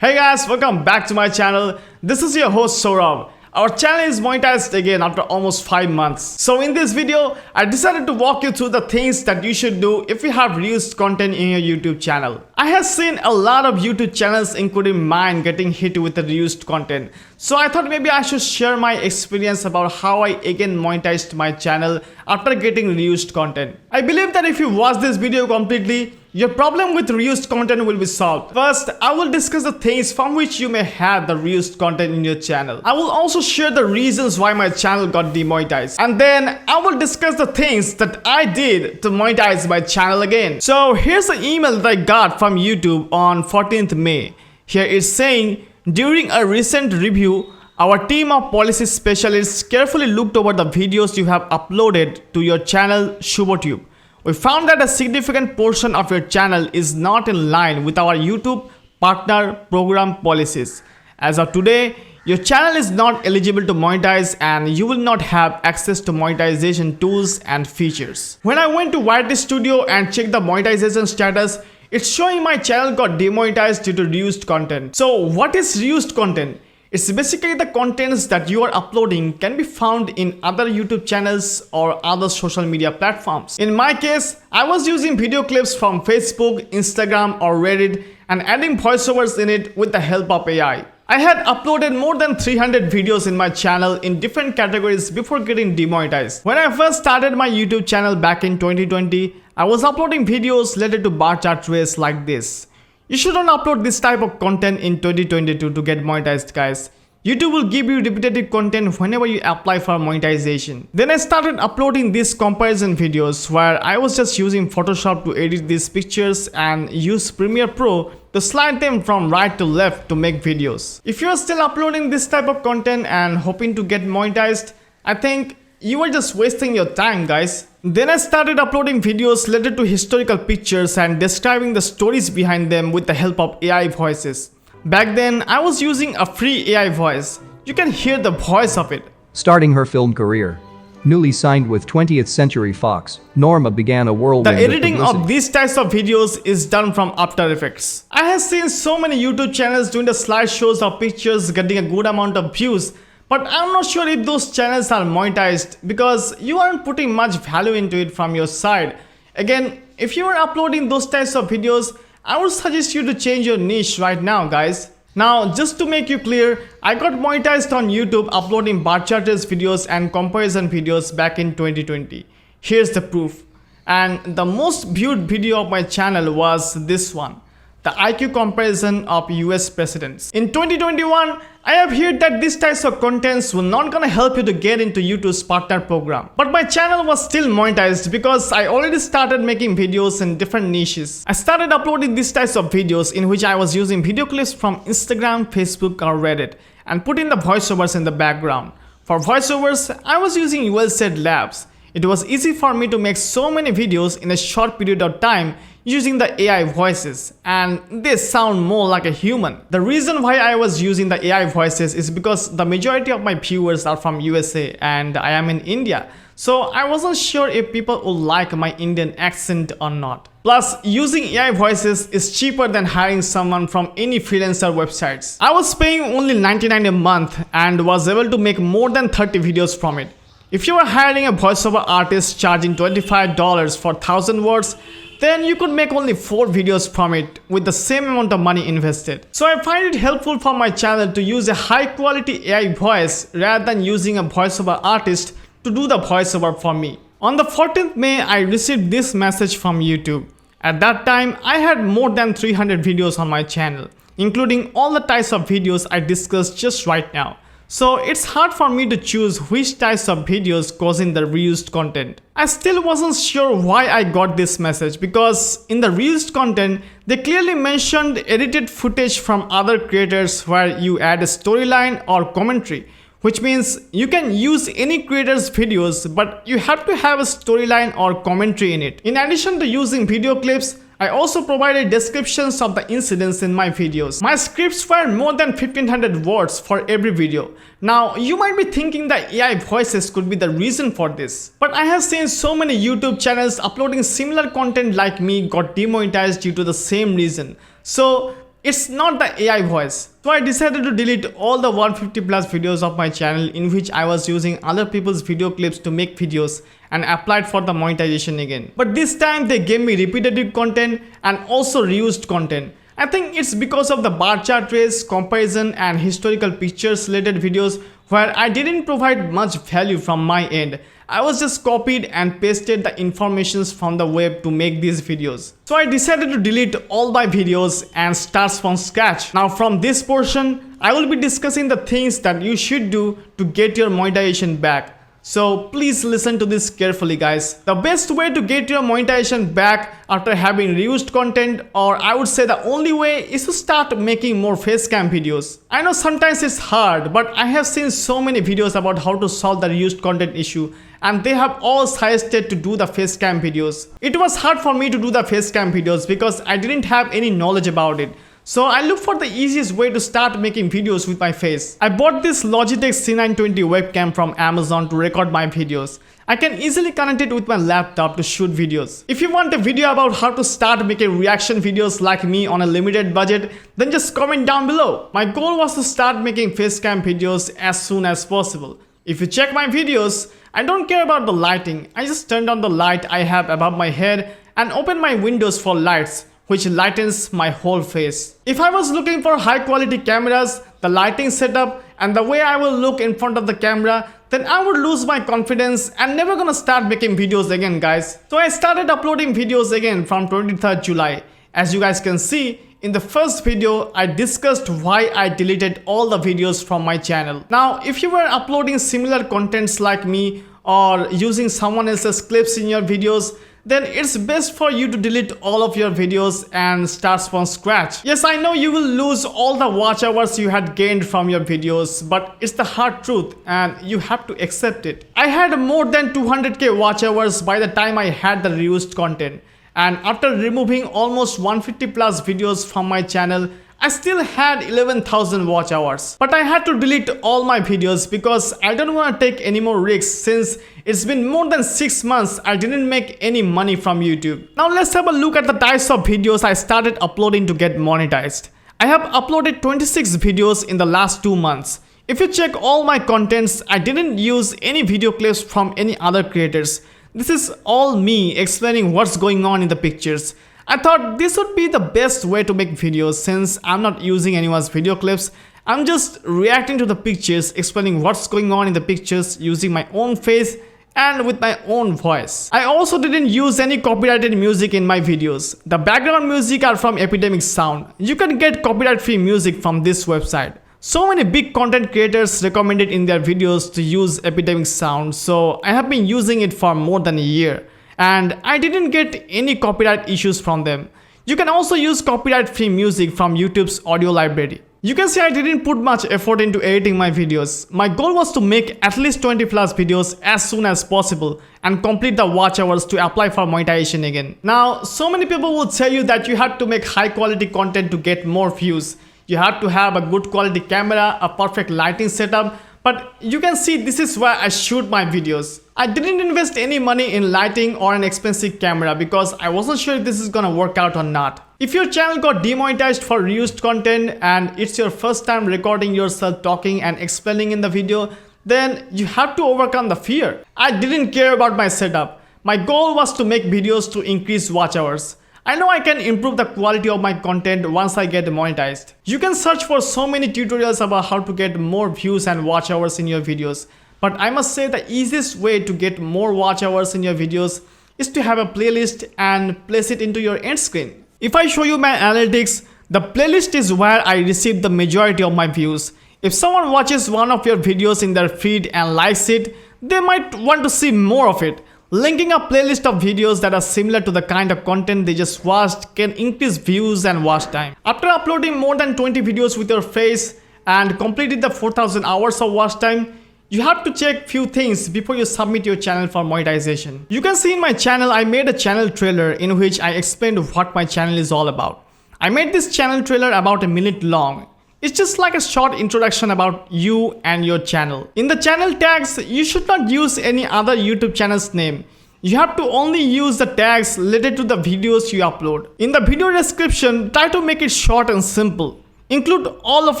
Hey guys, welcome back to my channel. This is your host Saurabh. Our channel is monetized again after almost 5 months. So in this video, I decided to walk you through the things that you should do if you have reused content in your YouTube channel. I have seen a lot of YouTube channels, including mine, getting hit with the reused content. So I thought maybe I should share my experience about how I again monetized my channel after getting reused content. I believe that if you watch this video completely, your problem with reused content will be solved. First, I will discuss the things from which you may have the reused content in your channel. I will also share the reasons why my channel got demonetized. And then I will discuss the things that I did to monetize my channel again. So here's the email that I got from YouTube on 14th May. Here it's saying, during a recent review, our team of policy specialists carefully looked over the videos you have uploaded to your channel ShuboTube. We found that a significant portion of your channel is not in line with our YouTube partner program policies. As of today, your channel is not eligible to monetize and you will not have access to monetization tools and features. When I went to Whitelist Studio and checked the monetization status, it's showing my channel got demonetized due to reused content. So what is reused content? It's basically the contents that you are uploading can be found in other YouTube channels or other social media platforms. In my case, I was using video clips from Facebook, Instagram or Reddit and adding voiceovers in it with the help of AI. I had uploaded more than 300 videos in my channel in different categories before getting demonetized. When I first started my YouTube channel back in 2020, I was uploading videos related to bar chart race like this. You shouldn't upload this type of content in 2022 to get monetized, guys. YouTube will give you repetitive content whenever you apply for monetization. Then I started uploading these comparison videos where I was just using Photoshop to edit these pictures and use Premiere Pro to slide them from right to left to make videos. If you are still uploading this type of content and hoping to get monetized, I think you are just wasting your time, guys. Then I started uploading videos related to historical pictures and describing the stories behind them with the help of AI voices. Back then, I was using a free AI voice. You can hear the voice of it. Starting her film career. Newly signed with 20th Century Fox, Norma began a whirlwind The editing of publicity. of these types of videos is done from After Effects. I have seen so many YouTube channels doing the slideshows of pictures getting a good amount of views. But I'm not sure if those channels are monetized because you aren't putting much value into it from your side. Again, if you are uploading those types of videos, I would suggest you to change your niche right now, guys. Now, just to make you clear, I got monetized on YouTube uploading bar charters videos and comparison videos back in 2020. Here's the proof. And the most viewed video of my channel was this one. The IQ comparison of US presidents. In 2021, I have heard that these types of contents were not gonna help you to get into YouTube's partner program. But my channel was still monetized because I already started making videos in different niches. I started uploading these types of videos in which I was using video clips from Instagram, Facebook or Reddit and putting the voiceovers in the background. For voiceovers, I was using Well Said Labs. It was easy for me to make so many videos in a short period of time using the AI voices, and they sound more like a human. The reason why I was using the AI voices is because the majority of my viewers are from USA and I am in India. So I wasn't sure if people would like my Indian accent or not. Plus, using AI voices is cheaper than hiring someone from any freelancer websites. I was paying only $99 a month and was able to make more than 30 videos from it. If you are hiring a voiceover artist charging $25 for 1,000 words, then you could make only 4 videos from it with the same amount of money invested. So I find it helpful for my channel to use a high quality AI voice rather than using a voiceover artist to do the voiceover for me. On the 14th May, I received this message from YouTube. At that time, I had more than 300 videos on my channel, including all the types of videos I discussed just right now. So it's hard for me to choose which types of videos causing the reused content. I still wasn't sure why I got this message because in the reused content, they clearly mentioned edited footage from other creators where you add a storyline or commentary, which means you can use any creator's videos, but you have to have a storyline or commentary in it. In addition to using video clips, I also provided descriptions of the incidents in my videos. My scripts were more than 1500 words for every video. Now, you might be thinking that AI voices could be the reason for this. But I have seen so many YouTube channels uploading similar content like me got demonetized due to the same reason. So, It's not the AI voice. So I decided to delete all the 150 plus videos of my channel in which I was using other people's video clips to make videos and applied for the monetization again. But this time they gave me repetitive content and also reused content. I think it's because of the bar chart race, comparison and historical pictures related videos where I didn't provide much value from my end. I was just copied and pasted the informations from the web to make these videos. So I decided to delete all my videos and start from scratch. Now from this portion, I will be discussing the things that you should do to get your monetization back. So please listen to this carefully guys. The best way to get your monetization back after having reused content, or I would say the only way, is to start making more facecam videos. I know sometimes it's hard, but I have seen so many videos about how to solve the reused content issue and they have all suggested to do the facecam videos. It was hard for me to do the facecam videos because I didn't have any knowledge about it. So I looked for the easiest way to start making videos with my face. I bought this Logitech C920 webcam from Amazon to record my videos. I can easily connect it with my laptop to shoot videos. If you want a video about how to start making reaction videos like me on a limited budget, then just comment down below. My goal was to start making facecam videos as soon as possible. If you check my videos, I don't care about the lighting. I just turned on the light I have above my head and opened my windows for lights, which lightens my whole face. If I was looking for high quality cameras, the lighting setup and the way I will look in front of the camera, then I would lose my confidence and never gonna start making videos again guys. So I started uploading videos again from 23rd July. As you guys can see, in the first video, I discussed why I deleted all the videos from my channel. Now, if you were uploading similar contents like me or using someone else's clips in your videos, then it's best for you to delete all of your videos and start from scratch. Yes, I know you will lose all the watch hours you had gained from your videos, but it's the hard truth and you have to accept it. I had more than 200k watch hours by the time I had the reused content. And after removing almost 150 plus videos from my channel, I still had 11,000 watch hours. But I had to delete all my videos because I don't want to take any more risks since it's been more than 6 months I didn't make any money from YouTube. Now let's have a look at the types of videos I started uploading to get monetized. I have uploaded 26 videos in the last 2 months. If you check all my contents, I didn't use any video clips from any other creators. This is all me explaining what's going on in the pictures. I thought this would be the best way to make videos since I'm not using anyone's video clips. I'm just reacting to the pictures, explaining what's going on in the pictures using my own face and with my own voice. I also didn't use any copyrighted music in my videos. The background music are from Epidemic Sound. You can get copyright free music from this website. So many big content creators recommended in their videos to use Epidemic Sound, so I have been using it for more than a year. And I didn't get any copyright issues from them. You can also use copyright free music from YouTube's audio library. You can see I didn't put much effort into editing my videos. My goal was to make at least 20 plus videos as soon as possible and complete the watch hours to apply for monetization again. Now, so many people will tell you that you have to make high quality content to get more views. You have to have a good quality camera, a perfect lighting setup, but you can see this is where I shoot my videos. I didn't invest any money in lighting or an expensive camera because I wasn't sure if this is gonna work out or not. If your channel got demonetized for reused content and it's your first time recording yourself talking and explaining in the video, then you have to overcome the fear. I didn't care about my setup. My goal was to make videos to increase watch hours. I know I can improve the quality of my content once I get monetized. You can search for so many tutorials about how to get more views and watch hours in your videos. But I must say the easiest way to get more watch hours in your videos is to have a playlist and place it into your end screen. If I show you my analytics, the playlist is where I receive the majority of my views. If someone watches one of your videos in their feed and likes it, they might want to see more of it. Linking a playlist of videos that are similar to the kind of content they just watched can increase views and watch time. After uploading more than 20 videos with your face and completed the 4,000 hours of watch time, you have to check few things before you submit your channel for monetization. You can see in my channel I made a channel trailer in which I explained what my channel is all about. I made this channel trailer about a minute long. It's just like a short introduction about you and your channel. In the channel tags, you should not use any other YouTube channel's name. You have to only use the tags related to the videos you upload. In the video description, try to make it short and simple. Include all of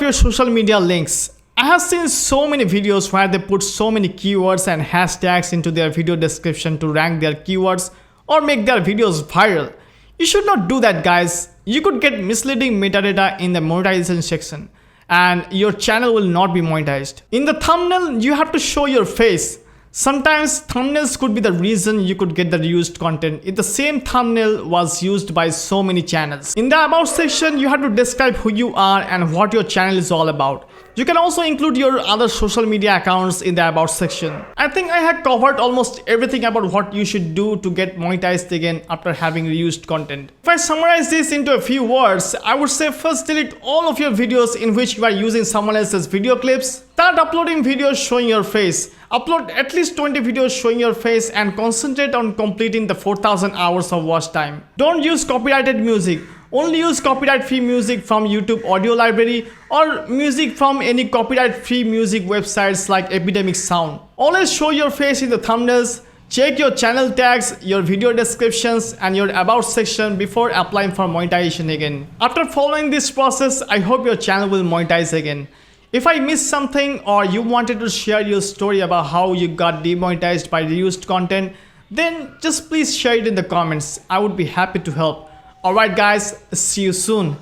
your social media links. I have seen so many videos where they put so many keywords and hashtags into their video description to rank their keywords or make their videos viral. You should not do that, guys. You could get misleading metadata in the monetization section and your channel will not be monetized. In the thumbnail, you have to show your face. Sometimes thumbnails could be the reason you could get the reused content if the same thumbnail was used by so many channels. In the about section, you have to describe who you are and what your channel is all about. You can also include your other social media accounts in the about section. I think I had covered almost everything about what you should do to get monetized again after having reused content. If I summarize this into a few words, I would say first delete all of your videos in which you are using someone else's video clips. Start uploading videos showing your face. Upload at least 20 videos showing your face and concentrate on completing the 4,000 hours of watch time. Don't use copyrighted music. Only use copyright-free music from YouTube audio library or music from any copyright-free music websites like Epidemic Sound. Always show your face in the thumbnails. Check your channel tags, your video descriptions and your about section before applying for monetization again. After following this process, I hope your channel will monetize again. If I missed something or you wanted to share your story about how you got demonetized by reused content, then just please share it in the comments. I would be happy to help. Alright guys, see you soon.